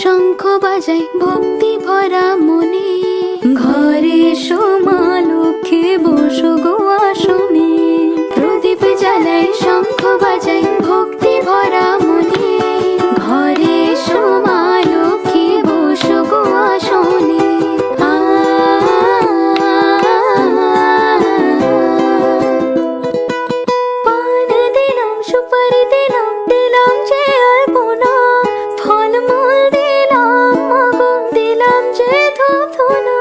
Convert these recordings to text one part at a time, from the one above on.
শঙ্খ বাজাই ভক্তি ভরা মনে। ঘরে এসো মা লক্ষ্মী বসো গো আসনে। প্রদীপ জ্বালাই শঙ্খ বাজাই ভক্তি ভরা মনে। ঘরে এসো মা লক্ষ্মী বসো গো আসনে। পান দিলাম সুপারি দিলাম দিলাম যে আলপনা। ফলমূল দিলাম মাগো দিলাম যে ধূপধুনা।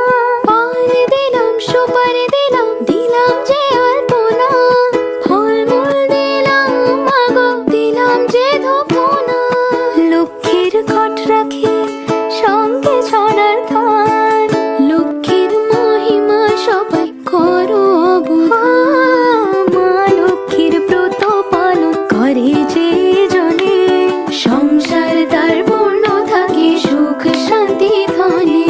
পান দিলাম সুপারি দিলাম দিলাম যে আলপনা। ফলমূল দিলাম মাগো দিলাম যে ধূপধুনা। লক্ষ্মীর ঘট রাখি সঙ্গে ছড়ার ধান। লক্ষ্মীর মহিমা সবাই করো অবগান। মা লক্ষ্মীর ব্রত পালন করে যে জনে। সংসার তার পূর্ণ থাকে সুখ শান্তি ধনে।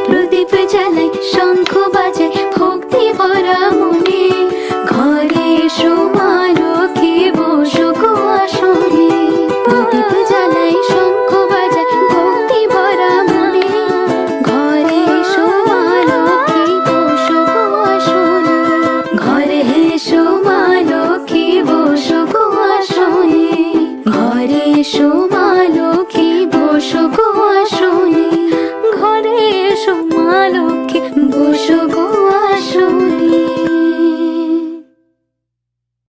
প্রদীপ জ্বালাই শঙ্খ বাজাই ভক্তি ভরা মনে। ঘরে এসো মা লক্ষ্মী বসো গো আসনে। প্রদীপ জ্বালাই শঙ্খ বাজাই ভক্তি ভরা মনে। ঘরে এসো মা লক্ষ্মী বসো গো আসনে। ঘরে এসো মা